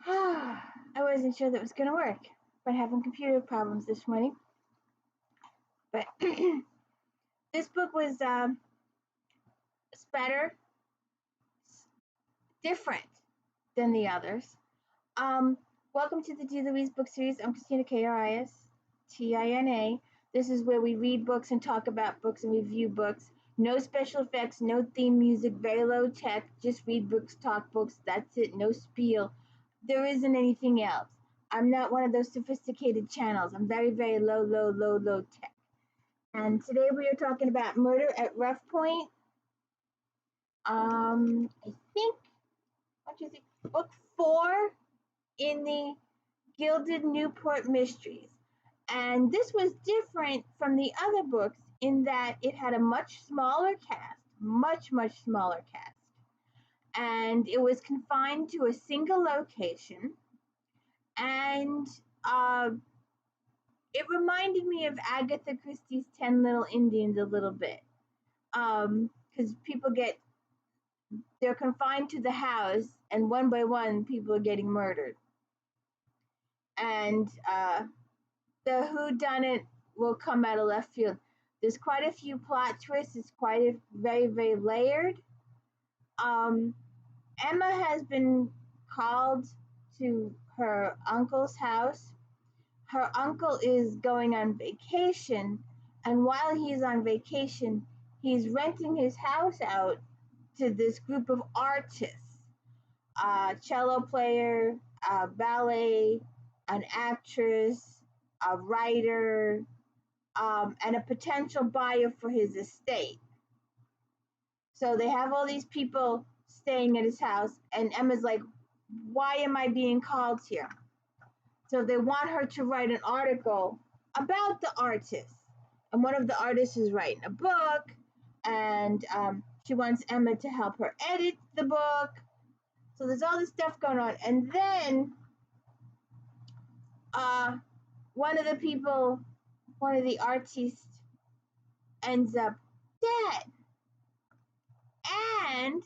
I wasn't sure that was going to work. But having computer problems this morning. But this book was better, different than the others. Um, Welcome to the D. Louise book series. I'm Christina Kristina. This is where we read books and talk about books and review books. No special effects, no theme music, very low tech. Just read books, talk books. That's it. No spiel. There isn't anything else. I'm not one of those sophisticated channels. I'm very, very low tech. And today we are talking about Murder at Roughpoint. I think, what do you think? Book 4 in the Gilded Newport Mysteries. And this was different from the other books in that it had a much smaller cast, much smaller cast. And it was confined to a single location. And it reminded me of Agatha Christie's 10 Little Indians a little bit. Because they're confined to the house, and one by one, people are getting murdered. And the whodunit will come out of left field. There's quite a few plot twists. It's quite very, very layered. Emma has been called to her uncle's house. Her uncle is going on vacation, and while he's on vacation, he's renting his house out to this group of artists, cello player, ballet, an actress, a writer, and a potential buyer for his estate. So they have all these people staying at his house, and Emma's like, why am I being called here? So they want her to write an article about the artists. And one of the artists is writing a book, and she wants Emma to help her edit the book. So there's all this stuff going on. And then one of the artists ends up dead. And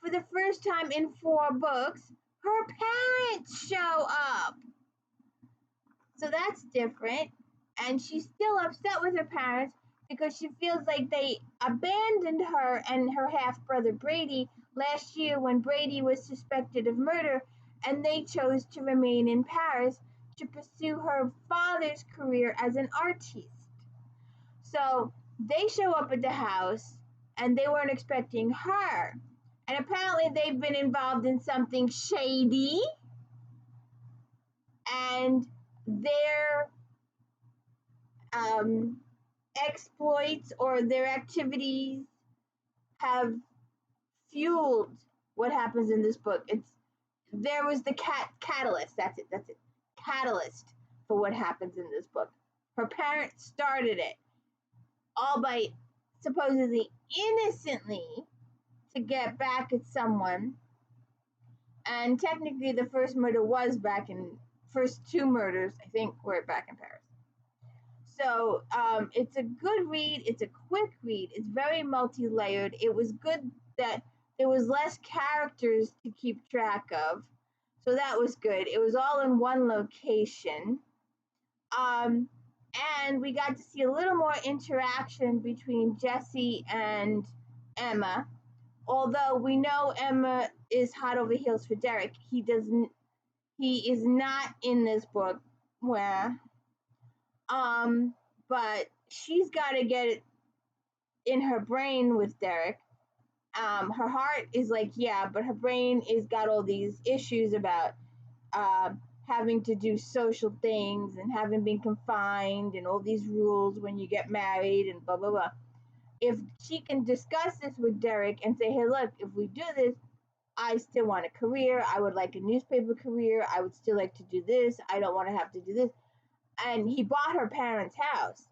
for the first time in 4 books, her parents show up. So that's different. And she's still upset with her parents because she feels like they abandoned her and her half-brother Brady last year when Brady was suspected of murder, and they chose to remain in Paris to pursue her father's career as an artiste. So they show up at the house, and they weren't expecting her. And apparently they've been involved in something shady, and their exploits or their activities have fueled what happens in this book. There was the catalyst. That's it. Catalyst for what happens in this book. Her parents started it, all by supposedly innocently to get back at someone. And technically, the first murder was first 2 murders, I think, were back in Paris. So it's a good read. It's a quick read. It's very multi-layered. It was good that there was less characters to keep track of. So that was good. It was all in one location. And we got to see a little more interaction between Jesse and Emma. Although we know Emma is hot over heels for Derek, he is not in this book where but she's got to get it in her brain with Derek. Her heart is like, yeah, but her brain is got all these issues about having to do social things and having been confined and all these rules when you get married and blah, blah, blah. If she can discuss this with Derek and say, hey, look, if we do this, I still want a career. I would like a newspaper career. I would still like to do this. I don't want to have to do this. And he bought her parents' house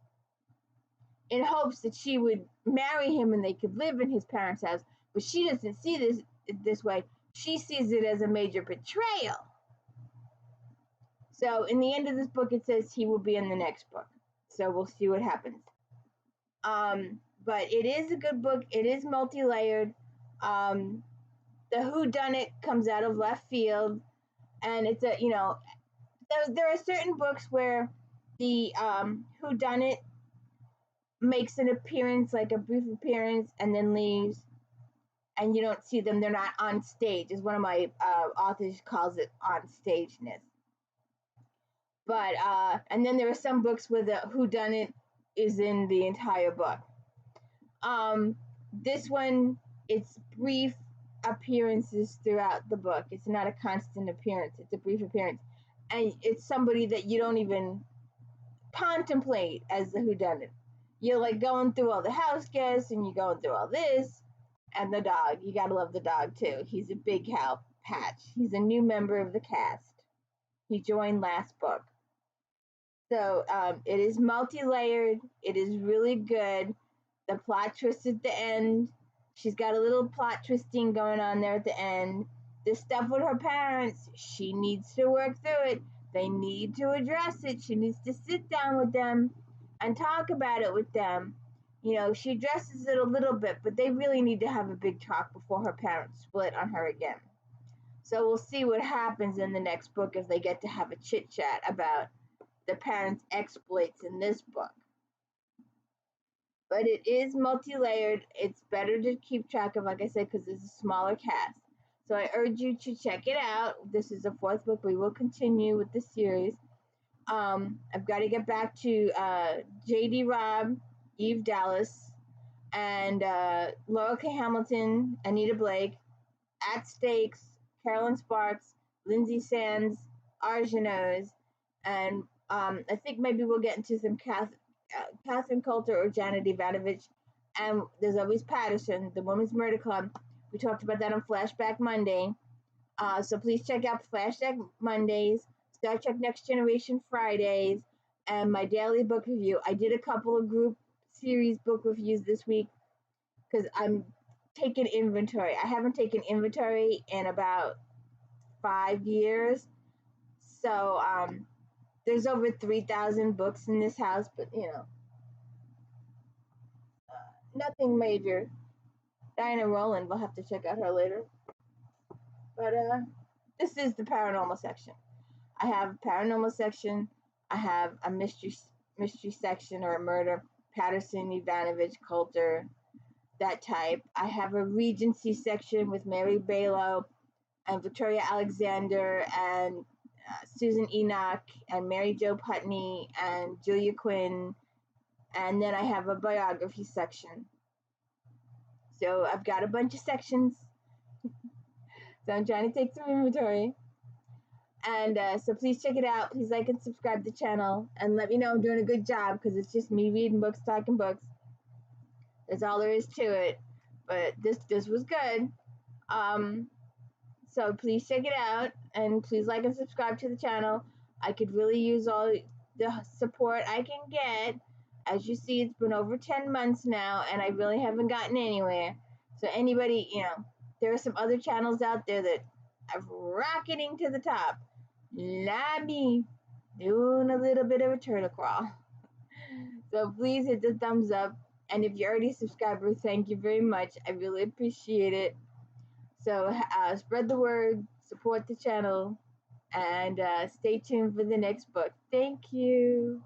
in hopes that she would marry him and they could live in his parents' house. But she doesn't see this way. She sees it as a major betrayal. So in the end of this book, it says he will be in the next book. So we'll see what happens. But it is a good book. It is multi-layered. The whodunit comes out of left field. And it's a, there are certain books where the whodunit makes an appearance, like a brief appearance, and then leaves, and you don't see them. They're not on stage, as one of my authors calls it, on stageness. But and then there are some books where the whodunit is in the entire book. This one, it's brief appearances throughout the book. It's not a constant appearance. It's a brief appearance, and it's somebody that you don't even contemplate as the whodunit. You're like going through all the house guests, and you're going through all this, and the dog. You gotta love the dog too. He's a big help. Patch. He's a new member of the cast. He joined last book. So it is multi-layered. It is really good. The plot twist at the end. She's got a little plot twisting going on there at the end. The stuff with her parents, she needs to work through it. They need to address it. She needs to sit down with them and talk about it with them. She addresses it a little bit, but they really need to have a big talk before her parents split on her again. So we'll see what happens in the next book if they get to have a chit chat about the parents' exploits in this book. But it is multi-layered. It's better to keep track of, like I said, because it's a smaller cast. So I urge you to check it out. This is the 4th book. We will continue with the series. I've got to get back to J.D. Robb, Eve Dallas, and Laura K. Hamilton, Anita Blake, At Stakes, Carolyn Sparks, Lindsay Sands, Arjanos, and I think maybe we'll get into some Catherine Coulter or Janet Ivanovich. And there's always Patterson, the Women's Murder Club. We talked about that on Flashback Monday. So please check out Flashback Mondays, Star Trek Next Generation Fridays, and my daily book review. I did a couple of group series book reviews this week because I'm taking inventory. I haven't taken inventory in about 5 years. So there's over 3,000 books in this house, but nothing major. Diana Rowland, we'll have to check out her later. But this is the paranormal section. I have a paranormal section. I have a mystery section or a murder. Patterson, Ivanovich, Coulter, that type. I have a Regency section with Mary Balow and Victoria Alexander and Susan Enoch and Mary Jo Putney and Julia Quinn. And then I have a biography section. So I've got a bunch of sections. So I'm trying to take some inventory. And so please check it out. Please like and subscribe to the channel. And let me know I'm doing a good job, because it's just me reading books, talking books. That's all there is to it. But this was good. So please check it out. And please like and subscribe to the channel. I could really use all the support I can get. As you see, it's been over 10 months now, and I really haven't gotten anywhere. So anybody, there are some other channels out there that are rocketing to the top. Not me, doing a little bit of a turtle crawl. So please hit the thumbs up. And if you're already a subscriber, thank you very much. I really appreciate it. So spread the word, support the channel, and stay tuned for the next book. Thank you.